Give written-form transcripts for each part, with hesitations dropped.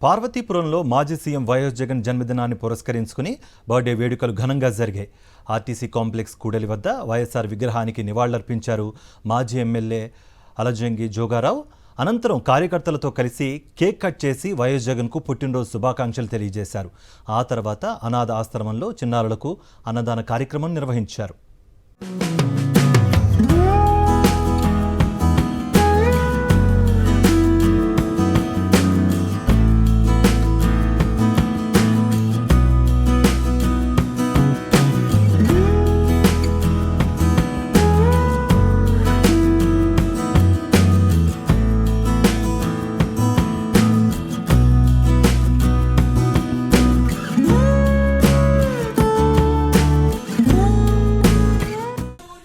పార్వతీపురంలో మాజీ CM YS Jagan జన్మదినాన్ని పురస్కరించుకుని బర్త్డే వేడుకలు ఘనంగా జరిగాయి. ఆర్టీసీ కాంప్లెక్స్ కూడలి వద్ద వైఎస్ఆర్ విగ్రహానికి నివాళులర్పించారు మాజీ ఎమ్మెల్యే అలజంగి జోగారావు. అనంతరం కార్యకర్తలతో కలిసి కేక్ కట్ చేసి వైఎస్ జగన్కు పుట్టినరోజు శుభాకాంక్షలు తెలియజేశారు. ఆ తర్వాత అనాథ ఆశ్రమంలో చిన్నారులకు అన్నదాన కార్యక్రమం నిర్వహించారు.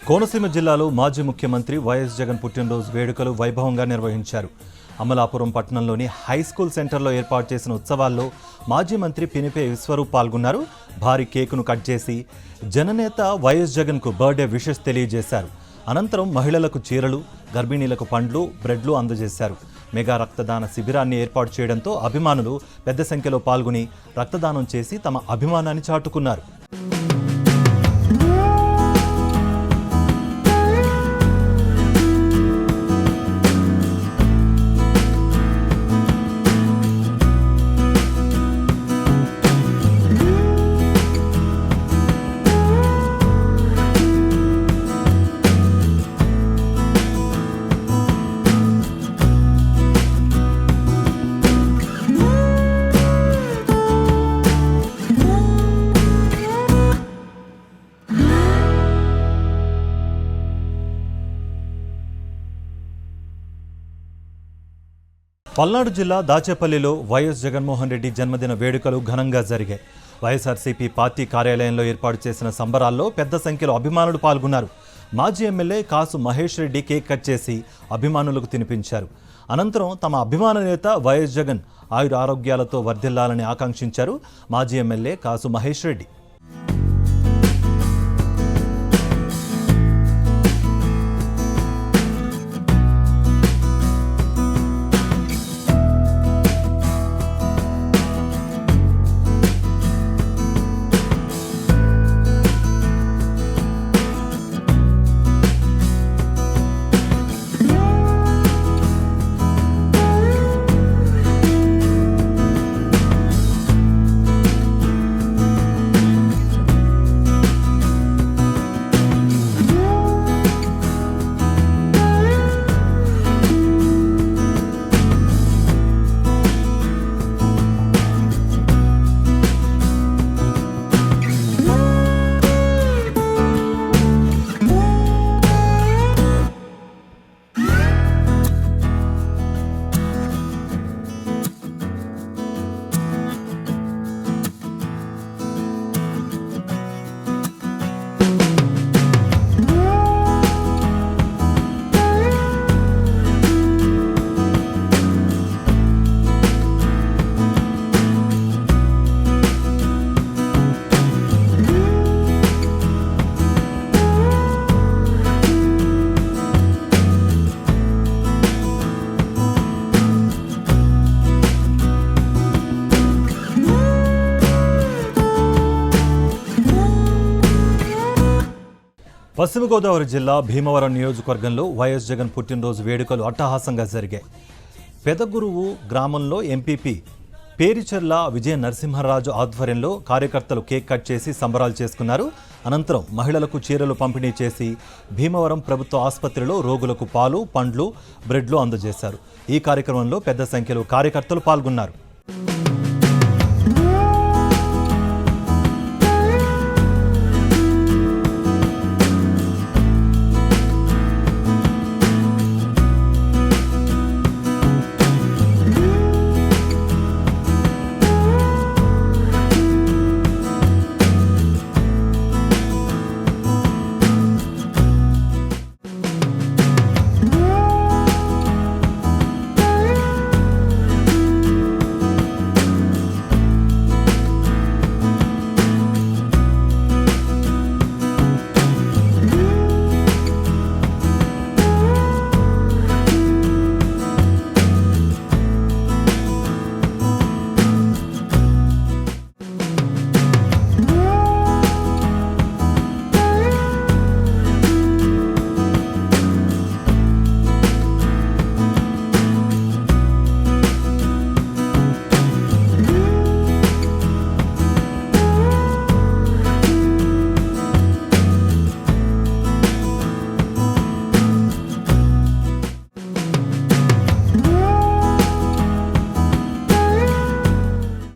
కోనసీమ జిల్లాలో మాజీ ముఖ్యమంత్రి వైఎస్ జగన్ పుట్టినరోజు వేడుకలు వైభవంగా నిర్వహించారు. అమలాపురం పట్టణంలోని హైస్కూల్ సెంటర్లో ఏర్పాటు చేసిన ఉత్సవాల్లో మాజీ మంత్రి పినిపే విశ్వరూప్ పాల్గొన్నారు. భారీ కేకును కట్ చేసి జననేత వైఎస్ జగన్కు బర్త్డే విషెస్ తెలియజేశారు. అనంతరం మహిళలకు చీరలు, గర్భిణీలకు పండ్లు, బ్రెడ్లు అందజేశారు. మెగా రక్తదాన శిబిరాన్ని ఏర్పాటు చేయడంతో అభిమానులు పెద్ద సంఖ్యలో పాల్గొని రక్తదానం చేసి తమ అభిమానాన్ని చాటుకున్నారు. పల్నాడు జిల్లా దాచేపల్లిలో వైఎస్ జగన్మోహన్ రెడ్డి జన్మదిన వేడుకలు ఘనంగా జరిగాయి. వైఎస్ఆర్సీపీ పార్టీ కార్యాలయంలో ఏర్పాటు చేసిన సంబరాల్లో పెద్ద సంఖ్యలో అభిమానులు పాల్గొన్నారు. మాజీ ఎమ్మెల్యే కాసు మహేష్ రెడ్డి కేక్ కట్ చేసి అభిమానులకు తినిపించారు. అనంతరం తమ అభిమాన నేత వైఎస్ జగన్ ఆయుర ఆరోగ్యాలతో వర్ధిల్లాలని ఆకాంక్షించారు మాజీ ఎమ్మెల్యే కాసు మహేష్ రెడ్డి. పశ్చిమ గోదావరి జిల్లా భీమవరం నియోజకవర్గంలో వైఎస్ జగన్ పుట్టినరోజు వేడుకలు అట్టహాసంగా జరిగాయి. పెదగురువు గ్రామంలో ఎంపీపీ పేరిచెర్ల విజయ నరసింహరాజు ఆధ్వర్యంలో కార్యకర్తలు కేక్ కట్ చేసి సంబరాలు చేసుకున్నారు. అనంతరం మహిళలకు చీరలు పంపిణీ చేసి భీమవరం ప్రభుత్వ ఆసుపత్రిలో రోగులకు పాలు, పండ్లు, బ్రెడ్లు అందజేశారు. ఈ కార్యక్రమంలో పెద్ద సంఖ్యలో కార్యకర్తలు పాల్గొన్నారు.